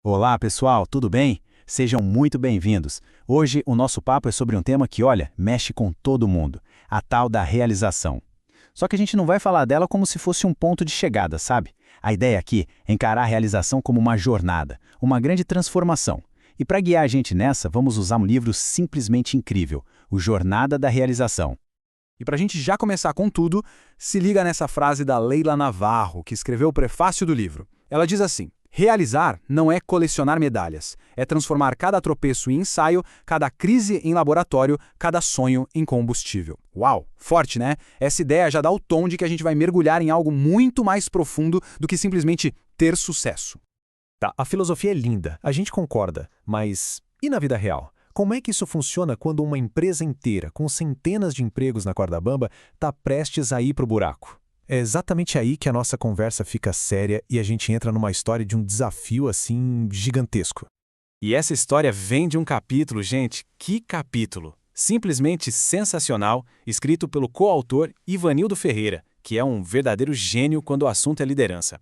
Olá, pessoal, tudo bem? Sejam muito bem-vindos. Hoje o nosso papo é sobre um tema que, olha, mexe com todo mundo, a tal da realização. Só que a gente não vai falar dela como se fosse um ponto de chegada, sabe? A ideia aqui é encarar a realização como uma jornada, uma grande transformação. E para guiar a gente nessa, vamos usar um livro simplesmente incrível, o Jornada da Realização. E para a gente já começar com tudo, se liga nessa frase da Leila Navarro, que escreveu o prefácio do livro. Ela diz assim: realizar não é colecionar medalhas, é transformar cada tropeço em ensaio, cada crise em laboratório, cada sonho em combustível. Uau, forte, né? Essa ideia já dá o tom de que a gente vai mergulhar em algo muito mais profundo do que simplesmente ter sucesso. Tá, a filosofia é linda, a gente concorda, mas e na vida real? Como é que isso funciona quando uma empresa inteira, com centenas de empregos na corda bamba, está prestes a ir para o buraco? É exatamente aí que a nossa conversa fica séria e a gente entra numa história de um desafio assim gigantesco. E essa história vem de um capítulo, gente, que capítulo! Simplesmente sensacional, escrito pelo coautor Ivanildo Ferreira, que é um verdadeiro gênio quando o assunto é liderança.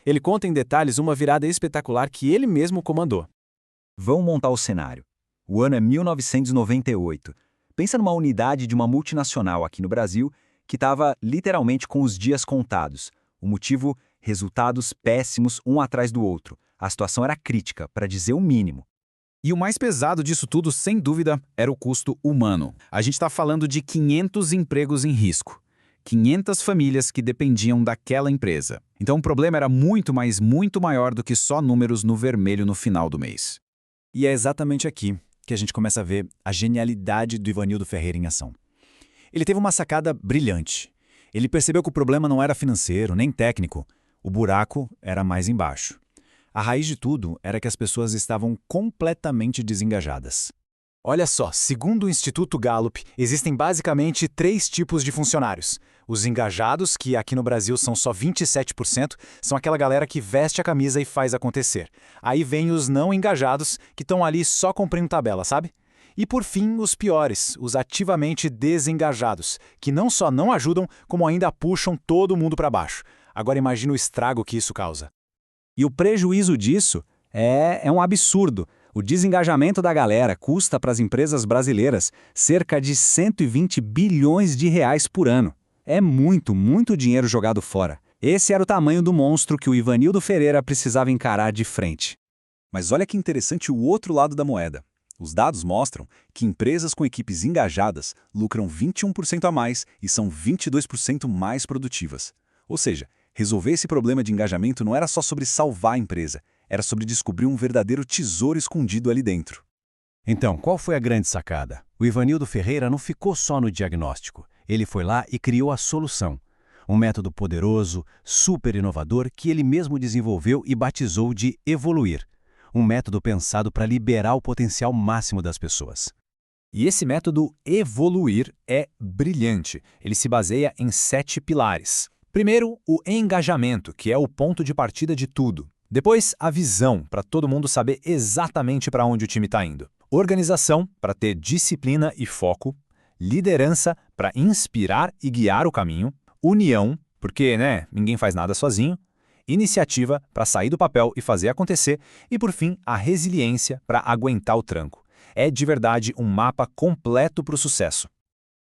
Ele conta em detalhes uma virada espetacular que ele mesmo comandou. Vão montar o cenário. O ano é 1998. Pensa numa unidade de uma multinacional aqui no Brasil que estava literalmente com os dias contados. O motivo? Resultados péssimos um atrás do outro. A situação era crítica, para dizer o mínimo. E o mais pesado disso tudo, sem dúvida, era o custo humano. A gente está falando de 500 empregos em risco. 500 famílias que dependiam daquela empresa. Então o problema era muito, mas muito maior do que só números no vermelho no final do mês. E é exatamente aqui que a gente começa a ver a genialidade do Ivanildo Ferreira em ação. Ele teve uma sacada brilhante. Ele percebeu que o problema não era financeiro, nem técnico. O buraco era mais embaixo. A raiz de tudo era que as pessoas estavam completamente desengajadas. Olha só, segundo o Instituto Gallup, existem basicamente 3 tipos de funcionários. Os engajados, que aqui no Brasil são só 27%, são aquela galera que veste a camisa e faz acontecer. Aí vem os não engajados, que estão ali só cumprindo tabela, sabe? E por fim, os piores, os ativamente desengajados, que não só não ajudam, como ainda puxam todo mundo para baixo. Agora imagina o estrago que isso causa. E o prejuízo disso é um absurdo. O desengajamento da galera custa para as empresas brasileiras cerca de 120 bilhões de reais por ano. É muito, muito dinheiro jogado fora. Esse era o tamanho do monstro que o Ivanildo Ferreira precisava encarar de frente. Mas olha que interessante o outro lado da moeda. Os dados mostram que empresas com equipes engajadas lucram 21% a mais e são 22% mais produtivas. Ou seja, resolver esse problema de engajamento não era só sobre salvar a empresa, era sobre descobrir um verdadeiro tesouro escondido ali dentro. Então, qual foi a grande sacada? O Ivanildo Ferreira não ficou só no diagnóstico. Ele foi lá e criou a solução. Um método poderoso, super inovador, que ele mesmo desenvolveu e batizou de Evoluir. Um método pensado para liberar o potencial máximo das pessoas. E esse método Evoluir é brilhante. Ele se baseia em 7 pilares. Primeiro, o engajamento, que é o ponto de partida de tudo. Depois, a visão, para todo mundo saber exatamente para onde o time está indo. Organização, para ter disciplina e foco. Liderança, para inspirar e guiar o caminho. União, porque, ninguém faz nada sozinho. Iniciativa, para sair do papel e fazer acontecer. E, por fim, a resiliência, para aguentar o tranco. É de verdade um mapa completo para o sucesso.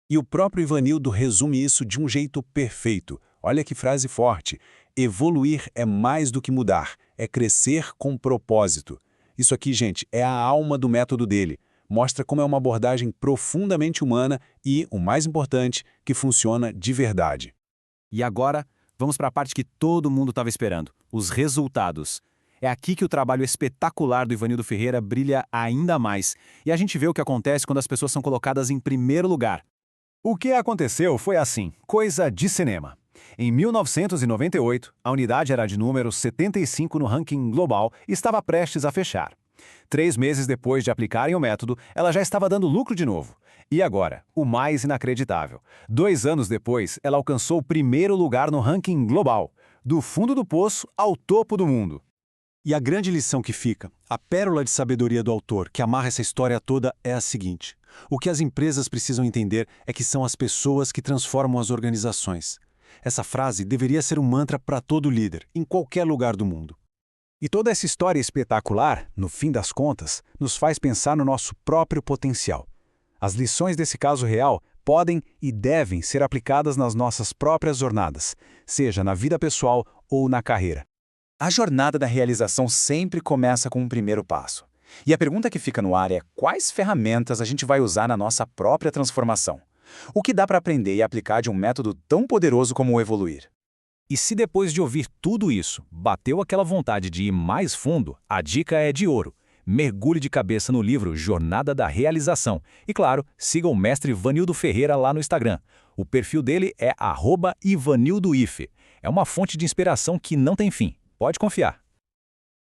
E o próprio Ivanildo resume isso de um jeito perfeito. Olha que frase forte. Evoluir é mais do que mudar, é crescer com propósito. Isso aqui, gente, é a alma do método dele. Mostra como é uma abordagem profundamente humana e, o mais importante, que funciona de verdade. E agora, vamos para a parte que todo mundo estava esperando, os resultados. É aqui que o trabalho espetacular do Ivanildo Ferreira brilha ainda mais. E a gente vê o que acontece quando as pessoas são colocadas em primeiro lugar. O que aconteceu foi assim, coisa de cinema. Em 1998, a unidade era de número 75 no ranking global e estava prestes a fechar. 3 meses depois de aplicarem o método, ela já estava dando lucro de novo. E agora, o mais inacreditável. 2 anos depois, ela alcançou o primeiro lugar no ranking global, do fundo do poço ao topo do mundo. E a grande lição que fica, a pérola de sabedoria do autor que amarra essa história toda é a seguinte. O que as empresas precisam entender é que são as pessoas que transformam as organizações. Essa frase deveria ser um mantra para todo líder, em qualquer lugar do mundo. E toda essa história espetacular, no fim das contas, nos faz pensar no nosso próprio potencial. As lições desse caso real podem e devem ser aplicadas nas nossas próprias jornadas, seja na vida pessoal ou na carreira. A jornada da realização sempre começa com um primeiro passo. E a pergunta que fica no ar é quais ferramentas a gente vai usar na nossa própria transformação? O que dá para aprender e aplicar de um método tão poderoso como o Evoluir? E se depois de ouvir tudo isso, bateu aquela vontade de ir mais fundo, a dica é de ouro. Mergulhe de cabeça no livro Jornada da Realização. E claro, siga o mestre Ivanildo Ferreira lá no Instagram. O perfil dele é @ivanildoif. É uma fonte de inspiração que não tem fim. Pode confiar.